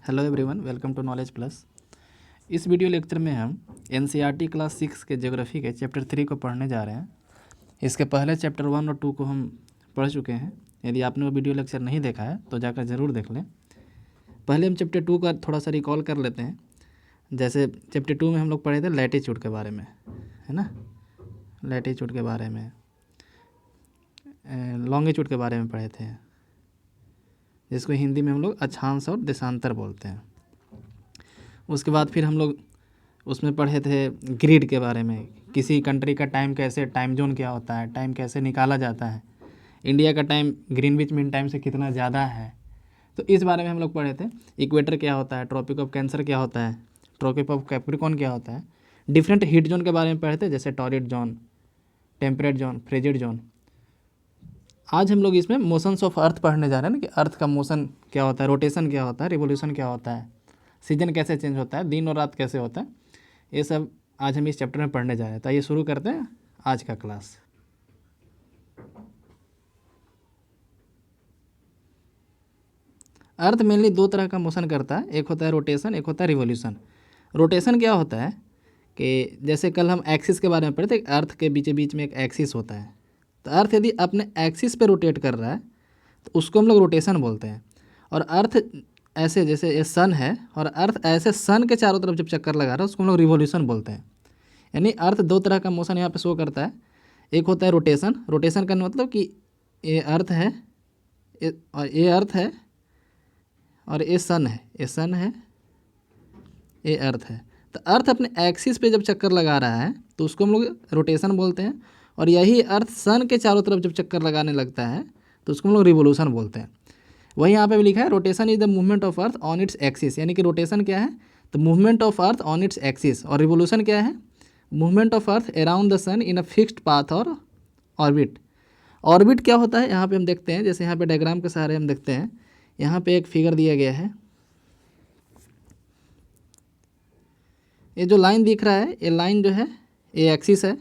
Hello everyone, welcome to knowledge plus. इस video lecture में हम एनसीईआरटी क्लास 6 के ज्योग्राफी के चैप्टर 3 को पढ़ने जा रहे हैं। इसके पहले चैप्टर 1 और 2 को हम पढ़ चुके हैं। यदि आपने वो वीडियो लेक्चर नहीं देखा है तो जाकर ज़रूर देख लें। पहले हम चैप्टर 2 का थोड़ा सा रिकॉल कर लेते हैं। जैसे चैप्टर 2 में हम लोग पढ़े थे लैटीट्यूड के बारे में, है ना, लैटीट्यूड के बारे में, लॉन्गिट्यूड के बारे में पढ़े थे, जिसको हिंदी में हम लोग अक्षांश और देशांतर बोलते हैं। उसके बाद फिर हम लोग उसमें पढ़े थे ग्रिड के बारे में, किसी कंट्री का टाइम कैसे, टाइम जोन क्या होता है, टाइम कैसे निकाला जाता है, इंडिया का टाइम ग्रीनविच मीन टाइम से कितना ज़्यादा है, तो इस बारे में हम लोग पढ़े थे। इक्वेटर क्या होता है, ट्रॉपिक ऑफ कैंसर क्या होता है, ट्रॉपिक ऑफ कैप्रिकॉर्न क्या होता है, डिफरेंट हीट जोन के बारे में पढ़े थे, जैसे torrid zone, temperate zone, frigid zone. आज हम लोग इसमें मोशंस ऑफ अर्थ पढ़ने जा रहे हैं ना, कि अर्थ का मोशन क्या होता है, रोटेशन क्या होता है, रिवोल्यूशन क्या होता है, सीजन कैसे चेंज होता है, दिन और रात कैसे होता है, ये सब आज हम इस चैप्टर में पढ़ने जा रहे हैं। तो आइए शुरू करते हैं आज का क्लास। अर्थ मेनली दो तरह का मोशन करता है, एक होता है रोटेशन, एक होता है रिवोल्यूशन। रोटेशन क्या होता है कि जैसे कल हम एक्सिस के बारे में पढ़े थे, अर्थ के बीच में एक एक्सिस होता है। तो अर्थ यदि अपने एक्सिस पे रोटेट कर रहा है तो उसको हम लोग रोटेशन बोलते हैं। और अर्थ ऐसे, जैसे ये सन है और अर्थ ऐसे सन के चारों तरफ जब चक्कर लगा रहा है उसको हम लोग रिवोल्यूशन बोलते हैं। यानी अर्थ दो तरह का मोशन यहाँ पे शो करता है। एक होता है रोटेशन, रोटेशन का मतलब कि ये अर्थ है, ये अर्थ है और ये सन है, ये सन है, ये अर्थ है। तो अर्थ अपने एक्सिस पे जब चक्कर लगा रहा है तो उसको हम लोग रोटेशन बोलते हैं। और यही अर्थ सन के चारों तरफ जब चक्कर लगाने लगता है तो उसको हम लोग रिवोल्यूशन बोलते हैं। वही यहाँ पे भी लिखा है, rotation is the movement of earth on its axis. यानी कि रोटेशन क्या है, तो movement of earth on its axis. और रिवोल्यूशन क्या है, movement of earth around the sun in a fixed path और ऑर्बिट। ऑर्बिट क्या होता है यहाँ पे हम देखते हैं, जैसे यहाँ पे डायग्राम के सहारे हम देखते हैं। यहाँ पे एक फिगर दिया गया है, ये जो लाइन दिख रहा है, ये लाइन जो है ये एक्सिस है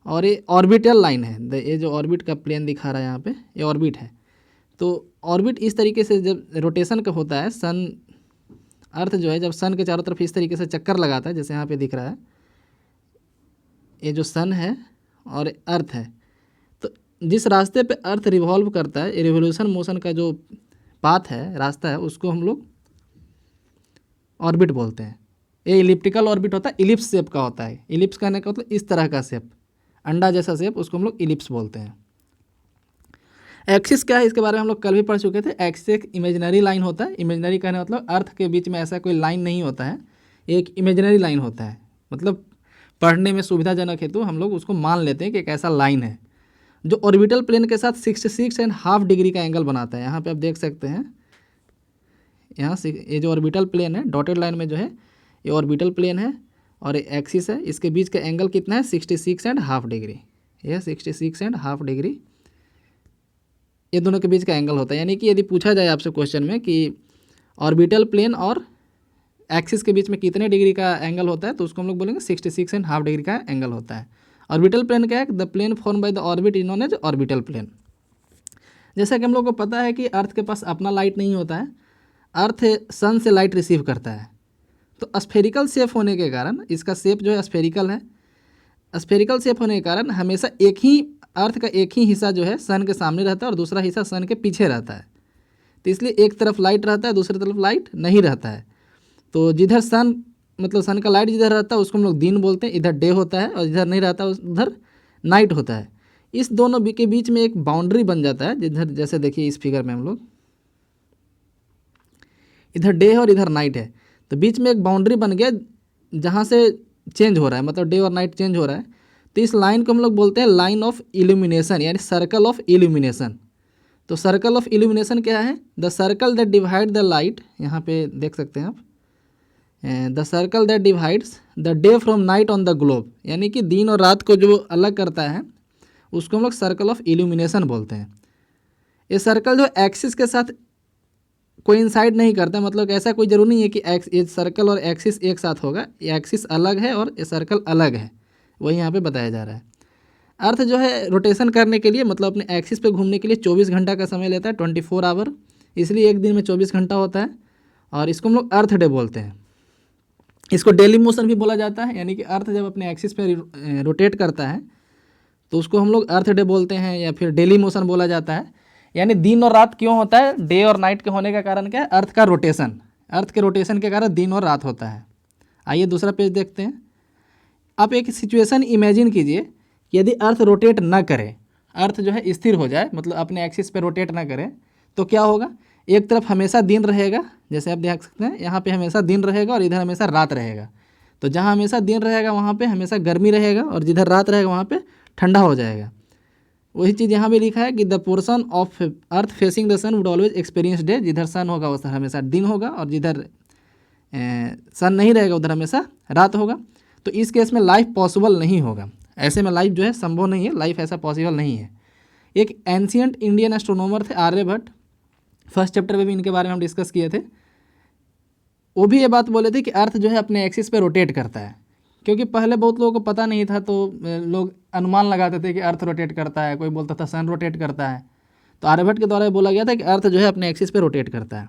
और ये ऑर्बिटल लाइन है। ये जो ऑर्बिट का प्लेन दिखा रहा है यहाँ पे, ये ऑर्बिट है। तो ऑर्बिट इस तरीके से जब रोटेशन का होता है, सन, अर्थ जो है जब सन के चारों तरफ इस तरीके से चक्कर लगाता है, जैसे यहाँ पे दिख रहा है, ये जो सन है और अर्थ है, तो जिस रास्ते पे अर्थ रिवॉल्व करता है, रिवोल्यूशन मोशन का जो पाथ है, रास्ता है, उसको हम लोग ऑर्बिट बोलते हैं। ये इलिप्टिकल ऑर्बिट होता है, इलिप्स शेप का होता है। इलिप्स कहने का मतलब इस तरह का शेप, अंडा जैसा शेप, उसको हम लोग इलिप्स बोलते हैं। एक्सिस क्या है, इसके बारे में हम लोग कल भी पढ़ चुके थे। एक्सिस एक इमेजिनरी लाइन होता है। इमेजिनरी कहने मतलब अर्थ के बीच में ऐसा कोई लाइन नहीं होता है, एक इमेजिनरी लाइन होता है। मतलब पढ़ने में सुविधाजनक हेतु हम लोग उसको मान लेते हैं कि एक ऐसा लाइन है जो ऑर्बिटल प्लेन के साथ 66.5 डिग्री का एंगल बनाता है। यहाँ पे आप देख सकते हैं, यहाँ से ये जो ऑर्बिटल प्लेन है डॉटेड लाइन में जो है, ये ऑर्बिटल प्लेन है और ये एक्सिस है। इसके बीच का एंगल कितना है, 66.5 डिग्री। यह 66.5 डिग्री ये दोनों के बीच का एंगल होता है। यानी कि यदि पूछा जाए आपसे क्वेश्चन में कि ऑर्बिटल प्लेन और एक्सिस के बीच में कितने डिग्री का एंगल होता है, तो उसको हम लोग बोलेंगे 66.5 डिग्री का एंगल होता है। ऑर्बिटल प्लेन क्या है, the plane form by the orbit is known as orbital plane. जैसा कि हम लोग को पता है कि अर्थ के पास अपना लाइट नहीं होता है, अर्थ सन से लाइट रिसीव करता है। तो स्फेरिकल शेप होने के कारण, इसका शेप जो है स्फेरिकल है, स्फेरिकल शेप होने के कारण हमेशा एक ही अर्थ का एक ही हिस्सा जो है सन के सामने रहता है और दूसरा हिस्सा सन के पीछे रहता है। तो इसलिए एक तरफ लाइट रहता है, दूसरी तरफ लाइट नहीं रहता है। तो जिधर सन, मतलब सन का लाइट जिधर रहता है उसको हम लोग दिन बोलते हैं, इधर डे होता है, और जिधर नहीं रहता उधर नाइट होता है। इस दोनों के बीच में एक बाउंड्री बन जाता है, जिधर जैसे देखिए इस फिगर में हम लोग, इधर डे है और इधर नाइट है, तो बीच में एक बाउंड्री बन गया जहाँ से चेंज हो रहा है, मतलब डे और नाइट चेंज हो रहा है। तो इस लाइन को हम लोग बोलते हैं लाइन ऑफ इल्यूमिनेशन, यानी सर्कल ऑफ इल्यूमिनेशन। तो सर्कल ऑफ इल्यूमिनेशन क्या है, the circle that divide the light, यहाँ पे देख सकते हैं आप, the circle that divides the day from night on the globe. यानी कि दिन और रात को जो अलग करता है उसको हम लोग सर्कल ऑफ इल्यूमिनेशन बोलते हैं। ये सर्कल जो एक्सिस के साथ कोइंसाइड नहीं करता, मतलब ऐसा कोई ज़रूरी नहीं है कि ये सर्कल और एक्सिस एक साथ होगा, ये एक्सिस अलग है और ये सर्कल अलग है, वही यहाँ पे बताया जा रहा है। अर्थ जो है रोटेशन करने के लिए, मतलब अपने एक्सिस पे घूमने के लिए 24 घंटा का समय लेता है, 24 आवर, इसलिए एक दिन में 24 घंटा होता है। और इसको हम लोग अर्थ डे बोलते हैं। इसको डेली मोशन भी बोला जाता है, यानी कि अर्थ जब अपने एक्सिस पे रोटेट करता है तो उसको हम लोग अर्थ डे बोलते हैं या फिर डेली मोशन बोला जाता है। यानी दिन और रात क्यों होता है? डे और नाइट के होने का कारण क्या है? अर्थ का रोटेशन, अर्थ के रोटेशन के कारण दिन और रात होता है। आइए दूसरा पेज देखते हैं। आप एक सिचुएशन इमेजिन कीजिए कि यदि अर्थ रोटेट ना करे, अर्थ जो है स्थिर हो जाए, मतलब अपने एक्सिस पे रोटेट ना करे, तो क्या होगा? एक तरफ हमेशा दिन रहेगा, जैसे आप देख सकते हैं यहाँ पे हमेशा दिन रहेगा और इधर हमेशा रात रहेगा। तो जहाँ हमेशा दिन रहेगा वहाँ पे हमेशा गर्मी रहेगा और जिधर रात रहेगा वहाँ पे ठंडा हो जाएगा। वही चीज़ यहाँ भी लिखा है कि the portion of earth facing the sun would always experience day. जिधर सन होगा उधर हमेशा दिन होगा और जिधर सन नहीं रहेगा उधर हमेशा रात होगा। तो इस केस में लाइफ पॉसिबल नहीं होगा, ऐसे में लाइफ जो है संभव नहीं है, लाइफ ऐसा पॉसिबल नहीं है। एक एंशियंट इंडियन एस्ट्रोनॉमर थे आर्यभट्ट, फर्स्ट चैप्टर में भी इनके बारे में हम डिस्कस किए थे। वो भी ये बात बोले थे कि अर्थ जो है अपने एक्सिस पे रोटेट करता है, क्योंकि पहले बहुत लोगों को पता नहीं था तो लोग अनुमान लगाते थे कि अर्थ रोटेट करता है, कोई बोलता था सन रोटेट करता है। तो आर्यभट्ट के द्वारा बोला गया था कि अर्थ जो है अपने एक्सिस पे रोटेट करता है।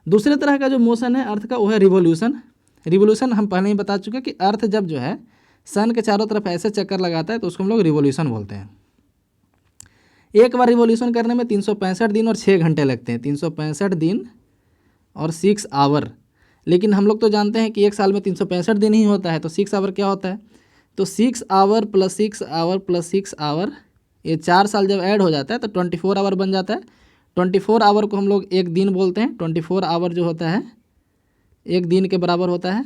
दूसरे तरह का जो मोशन है अर्थ का वो है रिवोल्यूशन। रिवोल्यूशन हम पहले ही बता चुके हैं कि अर्थ जब जो है सन के चारों तरफ ऐसे चक्कर लगाता है तो उसको हम लोग रिवोल्यूशन बोलते हैं। एक बार रिवोल्यूशन करने में 365 दिन और 6 घंटे लगते हैं, 365 दिन और 6 आवर। लेकिन हम लोग तो जानते हैं कि एक साल में 365 दिन ही होता है, तो 6 आवर क्या होता है? तो 6 hour plus 6 hour plus 6 hour, ये 4 साल जब ऐड हो जाता है तो 24 आवर बन जाता है। 24 आवर को हम लोग एक दिन बोलते हैं। 24 आवर जो होता है एक दिन के बराबर होता है।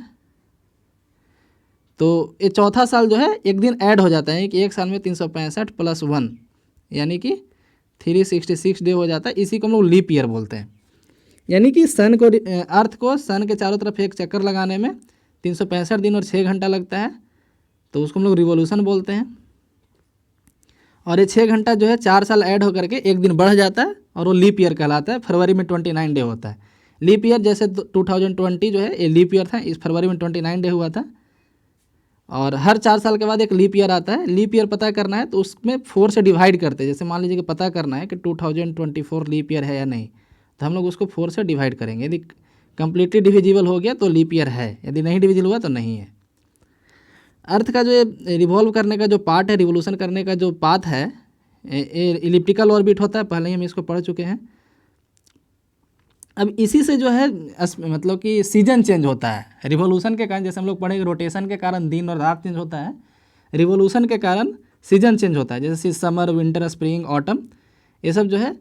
तो ये चौथा साल जो है एक दिन ऐड हो जाता है कि एक साल में 365 प्लस 1 यानी कि 366 डे हो जाता है। इसी को हम लोग लीप ईयर बोलते हैं। यानी कि सन को अर्थ को सन के चारों तरफ एक चक्कर लगाने में 365 दिन और 6 घंटा लगता है, तो उसको हम लोग रिवोल्यूशन बोलते हैं। और ये 6 घंटा जो है 4 साल ऐड होकर के एक दिन बढ़ जाता है और वो लीप ईयर कहलाता है। फरवरी में 29 डे होता है लीप ईयर। जैसे 2020 जो है ये लीप ईयर था, इस फरवरी में 29 डे हुआ था। और हर 4 साल के बाद एक लीप ईयर आता है। लीप ईयर पता करना है तो उसमें 4 से डिवाइड करते हैं। जैसे मान लीजिए कि पता करना है कि 2024 लीप ईयर है या नहीं, तो हम लोग उसको 4 से डिवाइड करेंगे। यदि कम्प्लीटली डिविजिबल हो गया तो लीप ईयर है, यदि नहीं डिविजिबल हुआ तो नहीं है। अर्थ का जो रिवॉल्व करने का जो पार्ट है, रिवोल्यूशन करने का जो पाथ है, इलिप्टिकल ऑर्बिट होता है। पहले ही हम इसको पढ़ चुके हैं। अब इसी से जो है मतलब कि सीजन चेंज होता है रिवोल्यूशन के कारण। जैसे हम लोग पढ़ेंगे रोटेशन के कारण दिन और रात चेंज होता है, रिवोल्यूशन के कारण सीजन चेंज होता है। जैसे समर, विंटर, स्प्रिंग, ऑटम, ये सब जो है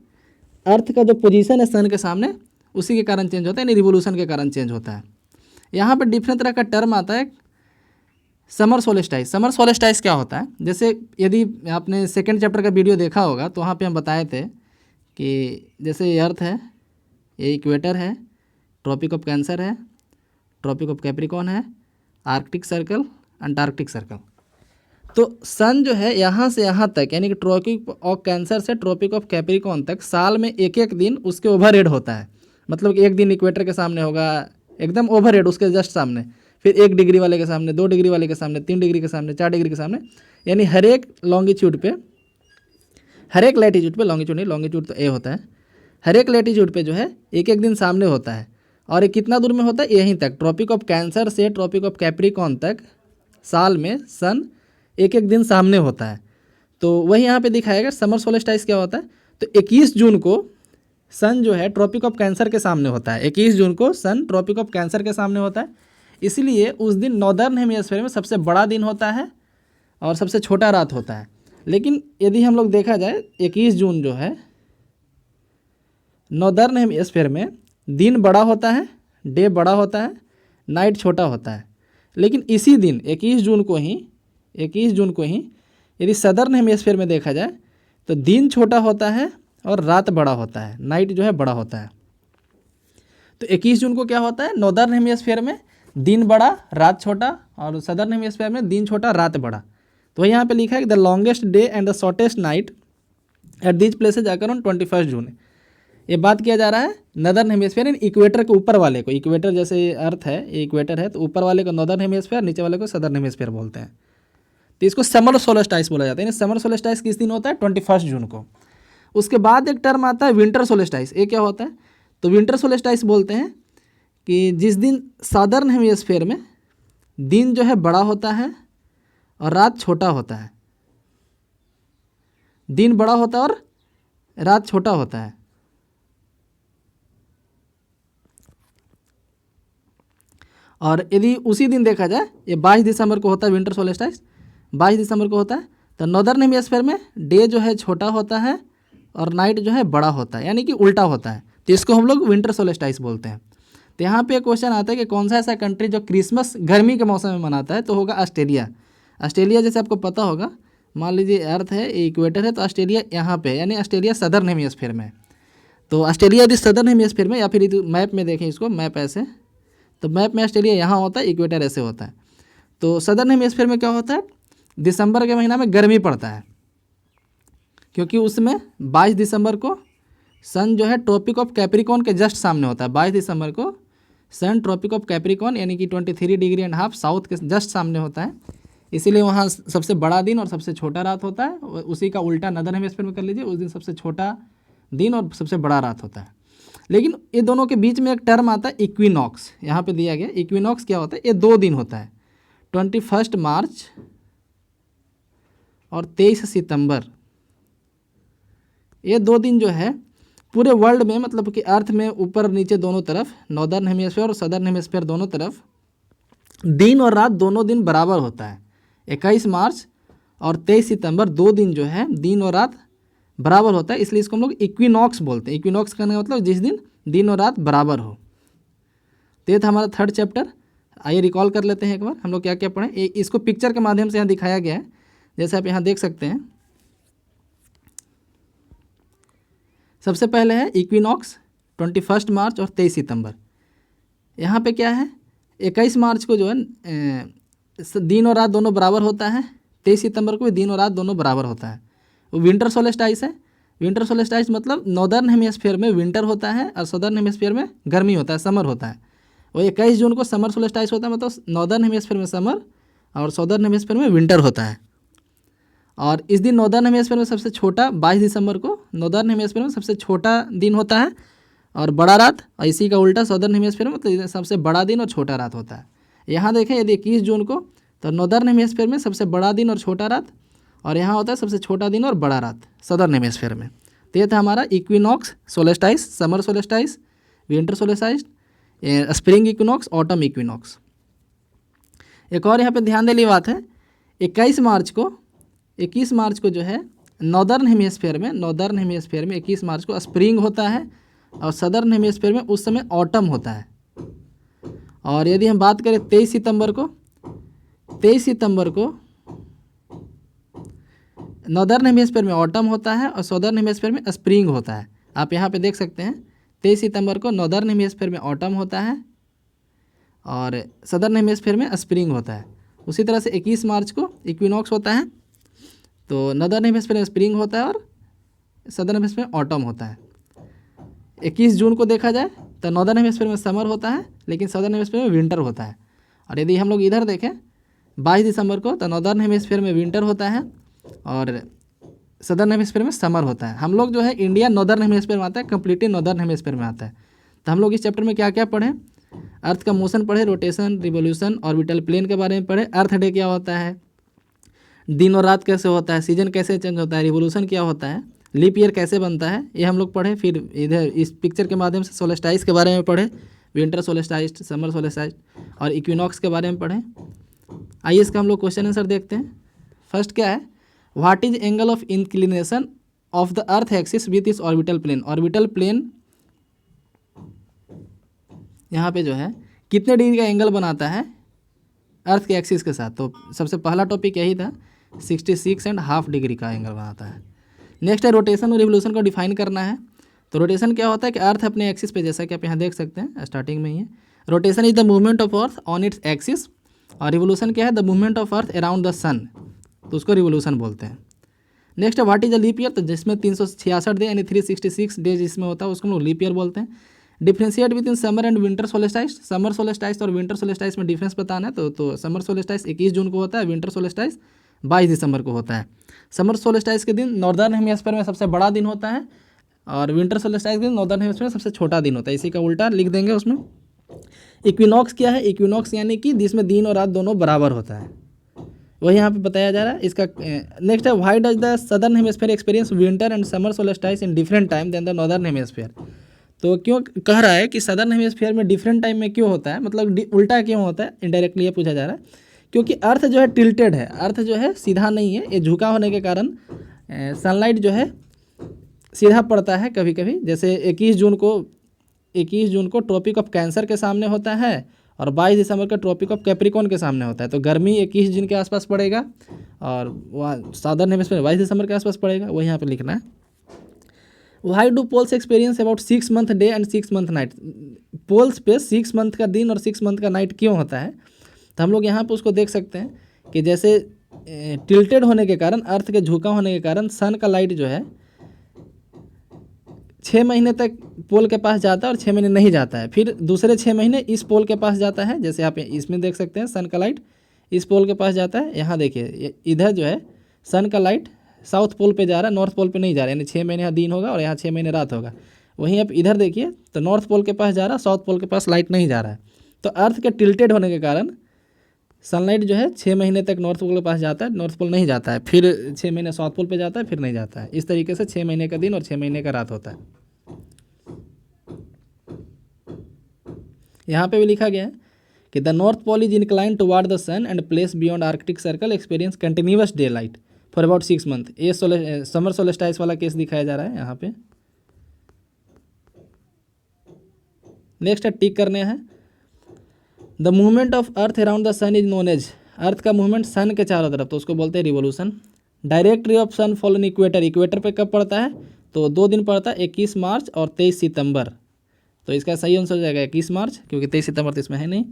अर्थ का जो पोजीशन है सन के सामने उसी के कारण चेंज होता है, यानी रिवोल्यूशन के कारण चेंज होता है। यहाँ पर डिफरेंट तरह का टर्म आता है। समर सोलेस्टाइस। समर सोलेस्टाइस क्या होता है? जैसे यदि आपने सेकेंड चैप्टर का वीडियो देखा होगा तो वहाँ पे हम बताए थे कि जैसे ये अर्थ है, ये इक्वेटर है, ट्रॉपिक ऑफ कैंसर है, ट्रॉपिक ऑफ कैप्रिकॉन है, आर्कटिक सर्कल, अंटार्कटिक सर्कल। तो सन जो है यहाँ से यहाँ तक, यानी कि ट्रॉपिक ऑफ कैंसर से ट्रॉपिक ऑफ कैप्रिकॉन तक साल में एक एक दिन उसके ओवर हेड होता है। मतलब कि एक दिन इक्वेटर के सामने होगा एकदम ओवर हेड, उसके जस्ट सामने, फिर 1 डिग्री वाले के सामने, 2 डिग्री वाले के सामने, 3 डिग्री के सामने, 4 डिग्री के सामने, यानी हर एक लॉन्गिट्यूड पे, हर एक लैटिट्यूड पे, लॉन्गिट्यूड नहीं, लॉन्गिट्यूड तो ए होता है, हर एक लैटिट्यूड पे जो है एक एक दिन सामने होता है। और ये कितना दूर में होता है? यहीं तक, ट्रॉपिक ऑफ कैंसर से ट्रॉपिक ऑफ कैप्रिकॉन तक साल में सन एक एक दिन सामने होता है। तो वही यहाँ पे दिखाएगा। समर सोलेस्टाइस क्या होता है? तो 21 जून को सन जो है ट्रॉपिक ऑफ कैंसर के सामने होता है। 21 जून को सन ट्रॉपिक ऑफ कैंसर के सामने होता है, इसलिए उस दिन नॉर्दर्न हेमिस्फीयर में सबसे बड़ा दिन होता है और सबसे छोटा रात होता है। लेकिन यदि हम लोग देखा जाए 21 जून जो है नॉर्दर्न हेमिस्फीयर में दिन बड़ा होता है, डे बड़ा होता है, नाइट छोटा होता है। लेकिन इसी दिन 21 जून को ही यदि सदर्न हेमिस्फीयर में देखा जाए तो दिन छोटा होता है और रात बड़ा होता है, नाइट जो है बड़ा होता है। तो 21 जून को क्या होता है? नॉर्दर्न हेमिस्फीयर में दिन बड़ा, रात छोटा, और सदर्न हेमिस्फीयर में दिन छोटा, रात बड़ा। तो यहाँ पे लिखा है कि the longest day and the shortest night at these places आकर ऑन 21 जून। ये बात किया जा रहा है नॉर्दर्न हेमिस्फीयर, इक्वेटर के ऊपर वाले को। इक्वेटर जैसे अर्थ है, ये इक्वेटर है, तो ऊपर वाले को नॉर्दर्न हेमिस्फीयर, नीचे वाले को सदर्न हेमिस्फीयर बोलते हैं। तो इसको समर सोलेस्टाइस बोला जाता है। समर सोलेस्टाइस किस दिन होता है? 21 जून को। उसके बाद एक टर्म आता है विंटर सोलेस्टाइस। ये क्या होता है? तो विंटर सोलेस्टाइस बोलते हैं कि जिस दिन सादर्न हेमिस्फीयर में दिन जो है बड़ा होता है और रात छोटा होता है, दिन बड़ा होता है और रात छोटा होता है। और यदि उसी दिन देखा जाए, ये 22 दिसंबर को होता है विंटर सोलेस्टाइस, 22 दिसंबर को होता है, तो नॉर्दर्न हेमिस्फीयर में डे जो है छोटा होता है और नाइट जो है बड़ा होता है, यानी कि उल्टा होता है, तो इसको हम लोग विंटर सोलेस्टाइस बोलते हैं। तो यहाँ पे क्वेश्चन आता है कि कौन सा ऐसा कंट्री जो क्रिसमस गर्मी के मौसम में मनाता है, तो होगा ऑस्ट्रेलिया। ऑस्ट्रेलिया जैसे आपको पता होगा, मान लीजिए अर्थ है, इक्वेटर है, तो ऑस्ट्रेलिया यहाँ पे, यानी ऑस्ट्रेलिया सदर्न हेमिस्फीयर में। तो ऑस्ट्रेलिया यदि सदर्न हेमिस्फीयर में, या फिर यदि मैप में देखें इसको, मैप ऐसे, तो मैप में ऑस्ट्रेलिया यहाँ होता है, इक्वेटर ऐसे होता है। तो सदर्न हेमिस्फीयर में क्या होता है, दिसंबर के महीना में गर्मी पड़ता है, क्योंकि उसमें 22 दिसंबर को सन जो है ट्रॉपिक ऑफ कैप्रिकॉन के जस्ट सामने होता है। 22 दिसंबर को सन ट्रॉपिक ऑफ कैप्रिकॉन यानी कि 23.5 डिग्री साउथ के जस्ट सामने होता है, इसीलिए वहाँ सबसे बड़ा दिन और सबसे छोटा रात होता है। उसी का उल्टा नदर्न हेमिस्फीयर में कर लीजिए, उस दिन सबसे छोटा दिन और सबसे बड़ा रात होता है। लेकिन ये दोनों के बीच में एक टर्म आता है इक्विनॉक्स, यहाँ पे दिया गया। इक्विनॉक्स क्या होता है, ये 2 दिन होता है, 21 मार्च और 23 सितंबर। ये 2 दिन जो है पूरे वर्ल्ड में, मतलब कि अर्थ में ऊपर नीचे दोनों तरफ, नॉर्दर्न हेमिस्फीयर और सदर्न हेमिस्फीयर दोनों तरफ, दिन और रात दोनों दिन बराबर होता है। 21 मार्च और 23 सितंबर 2 दिन जो है दिन और रात बराबर होता है, इसलिए इसको हम लोग इक्विनॉक्स बोलते हैं। इक्विनॉक्स करने का मतलब जिस दिन दिन और रात बराबर हो। तो ये था हमारा 3rd चैप्टर। आइए रिकॉल कर लेते हैं एक बार हम लोग क्या क्या पढ़ें। इसको पिक्चर के माध्यम से यहाँ दिखाया गया है, जैसे आप यहाँ देख सकते हैं। सबसे पहले है इक्विनॉक्स 21 मार्च और 23 सितंबर। यहाँ पे क्या है, 21 मार्च को जो है दिन और रात दोनों बराबर होता है, 23 सितंबर को भी दिन और रात दोनों बराबर होता है। वो विंटर सोलेस्टाइस है। विंटर सोलेस्टाइस मतलब नॉर्दर्न हेमिस्फीयर में विंटर होता है और सदर्न हेमिस्फीयर में गर्मी होता है, समर होता है। वो 21 जून को समर सोलेस्टाइस होता है, मतलब नॉर्दर्न हेमिस्फीयर में समर और सदर्न हेमिस्फीयर में विंटर होता है। और इस दिन नॉर्दर्न हेमिस्फीयर में सबसे छोटा 22 दिसंबर को नॉर्दर्न हेमिस्फीयर में सबसे छोटा दिन होता है और बड़ा रात, और इसी का उल्टा सदर्न हेमिस्फीयर में मतलब सबसे बड़ा दिन और छोटा रात होता है। यहाँ देखें यदि 21 जून को, तो नॉर्दर्न हेमिस्फीयर में सबसे बड़ा दिन और छोटा रात, और यहाँ होता है सबसे छोटा दिन और बड़ा रात सदर्न हेमिस्फीयर में। तो ये था हमारा equinox solstice, summer solstice, winter solstice, spring equinox, autumn equinox. एक और यहाँ पे ध्यान देने की बात है, 21 मार्च को जो है नॉर्दर्न हेमिस्फीयर में 21 मार्च को स्प्रिंग होता है और सदर्न हेमिस्फीयर में उस समय ऑटम होता है। और यदि हम बात करें 23 सितंबर को नॉर्दर्न हेमिस्फीयर में ऑटम होता है और सदर्न हेमिस्फीयर में स्प्रिंग होता है। आप यहाँ पे देख सकते हैं 23 सितंबर को नॉर्दर्न हेमिस्फीयर में ऑटम होता है और सदर्न हेमिस्फीयर में स्प्रिंग होता है। उसी तरह से 21 मार्च को इक्विनॉक्स होता है, तो नॉर्दर्न हेमिस्फीयर में स्प्रिंग होता है और सदर्न हेमिस्फीयर में ऑटम होता है। 21 जून को देखा जाए तो नॉर्दर्न हेमिस्फीयर में समर होता है, लेकिन सदर्न हेमिस्फीयर में विंटर होता है। और यदि हम लोग इधर देखें 22 दिसंबर को, तो नॉर्दर्न हेमिस्फीयर में विंटर होता है और सदर्न हेमिस्फीयर में समर होता है। हम लोग जो है इंडिया नॉर्दर्न हेमिस्फीयर में आता है, कम्प्लीटली नॉर्दर्न हेमिस्फीयर में आता है। तो हम लोग इस चैप्टर में क्या क्या पढ़ें, अर्थ का मोशन पढ़े, रोटेशन, रिवोल्यूशन, ऑर्बिटल प्लेन के बारे में पढ़े, अर्थ डे क्या होता है, दिन और रात कैसे होता है, सीजन कैसे चेंज होता है, रिवोल्यूशन क्या होता है, लीप ईयर कैसे बनता है, ये हम लोग पढ़े। फिर इधर इस पिक्चर के माध्यम से सोलेस्टाइस के बारे में पढ़े, विंटर सोलेस्टाइस, समर सोलेस्टाइस और इक्विनॉक्स के बारे में पढ़ें। आइए इसका हम लोग क्वेश्चन आंसर देखते हैं। फर्स्ट क्या है, what is angle of inclination of the earth axis with इस ऑर्बिटल प्लेन। ऑर्बिटल प्लेन यहाँ पे जो है कितने डिग्री का एंगल बनाता है अर्थ के एक्सिस के साथ। तो सबसे पहला टॉपिक यही था, 66.5 डिग्री का एंगल बनाता है। नेक्स्ट है रोटेशन और रिवोल्यूशन को डिफाइन करना है। तो रोटेशन क्या होता है कि अर्थ अपने एक्सिस पे, जैसा कि आप यहाँ देख सकते हैं स्टार्टिंग में ही है, rotation is the movement of earth on its axis. और रिवोल्यूशन क्या है, the movement of earth around the sun, तो उसको रिवोल्यूशन बोलते हैं। नेक्स्ट है what is the leap year, तो जिसमें 366 डे यानी 366 डेज जिसमें होता है उसको हम लोग लीप ईयर बोलते हैं। Differentiate within summer and winter solstice, summer solstice और विंटर सोलेस्टाइस में डिफरेंस बताना है। तो समर सोलेस्टाइस 21 जून को होता है, विंटर सोलेस्टाइस 22 दिसंबर को होता है। समर सोलेस्टाइस के दिन नॉर्दर्न हेमिस्फीयर में सबसे बड़ा दिन होता है और विंटर सोलेस्टाइस के दिन नॉर्दर्न हेमिस्फीयर में सबसे छोटा दिन होता है। इसी का उल्टा लिख देंगे उसमें। इक्विनॉक्स क्या है? इक्विनॉक्स यानी कि जिसमें दिन और रात दोनों बराबर होता है, वही यहाँ पे बताया जा रहा है। इसका नेक्स्ट है, why does the southern hemisphere experience winter and summer solstice in different time then the northern hemisphere. तो क्यों कह रहा है कि सदर्न हेमिस्फीयर में डिफरेंट टाइम में क्यों होता है, मतलब उल्टा क्यों होता है, इनडायरेक्टली ये पूछा जा रहा है। क्योंकि अर्थ जो है टिल्टेड है, अर्थ जो है सीधा नहीं है, ये झुका होने के कारण सनलाइट जो है सीधा पड़ता है कभी कभी। जैसे 21 जून को ट्रॉपिक ऑफ कैंसर के सामने होता है और 22 दिसंबर का ट्रॉपिक ऑफ कैप्रिकॉर्न के सामने होता है। तो गर्मी 21 जून के आसपास पड़ेगा और वहाँ सदर्न हेमिस्फीयर 22 दिसंबर के आसपास पड़ेगा, वही यहाँ पे लिखना है। Why do poles experience about 6 month day and 6 month night. Poles पे 6 मंथ का दिन और 6 मंथ का नाइट क्यों होता है? तो हम लोग यहाँ पे उसको देख सकते हैं कि जैसे टिल्टेड होने के कारण, अर्थ के झुका होने के कारण सन का लाइट जो है 6 महीने तक पोल के पास जाता है और 6 महीने नहीं जाता है, फिर दूसरे 6 महीने इस पोल के पास जाता है। जैसे आप इसमें देख सकते हैं सन का लाइट इस पोल के पास जाता है, यहाँ देखिए इधर जो है सन का लाइट साउथ पोल पे जा रहा है, नॉर्थ पोल पे नहीं जा रहा है, यानी 6 महीने यहाँ दिन होगा और यहाँ 6 महीने रात होगा। वहीं आप इधर देखिए तो नॉर्थ पोल के पास जा रहा है, साउथ पोल के पास लाइट नहीं जा रहा है। तो अर्थ के टिल्टेड होने के कारण सनलाइट जो है 6 महीने तक नॉर्थ पोल के पास जाता है, नॉर्थ पोल नहीं जाता है, फिर 6 महीने साउथ पोल पे जाता है, फिर नहीं जाता है। इस तरीके से 6 महीने का दिन और 6 महीने का रात होता है। यहाँ पे भी लिखा गया है कि the north pole is incline toward the sun and place beyond Arctic Circle experience continuous day light for about 6 month. ये समर सोल्स्टिस वाला केस दिखाया जा रहा है यहाँ पे। नेक्स्ट है टिक करने हैं। The movement of earth around the sun is known as. Earth का मूवमेंट सन के चारों तरफ, तो उसको बोलते हैं revolution. Direct ray of sun fall in equator. Equator पे कब पड़ता है? तो 2 दिन पड़ता है, 21 मार्च और 23 सितंबर। तो इसका सही आंसर हो जाएगा 21 मार्च, क्योंकि 23 सितंबर तो इसमें है नहीं।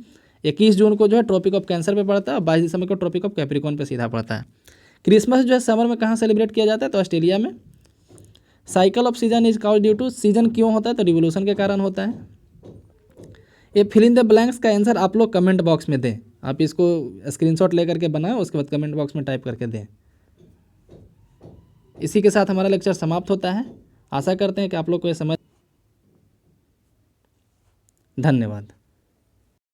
21 जून को जो है ट्रॉपिक ऑफ कैंसर पे पड़ता है और 22 दिसंबर को ट्रॉपिक ऑफ कैप्रिकॉर्न पे सीधा पड़ता है। क्रिसमस जो है समर में कहाँ सेलिब्रेट किया जाता है? तो ऑस्ट्रेलिया में। Cycle of season is called due to. Season क्यों होता है? तो रिवोल्यूशन के कारण होता है। ये फिल इन द ब्लैंक्स का आंसर आप लोग कमेंट बॉक्स में दें। आप इसको स्क्रीनशॉट लेकर के बनाएं, उसके बाद कमेंट बॉक्स में टाइप करके दें। इसी के साथ हमारा लेक्चर समाप्त होता है। आशा करते हैं कि आप लोग को ये समझ। धन्यवाद।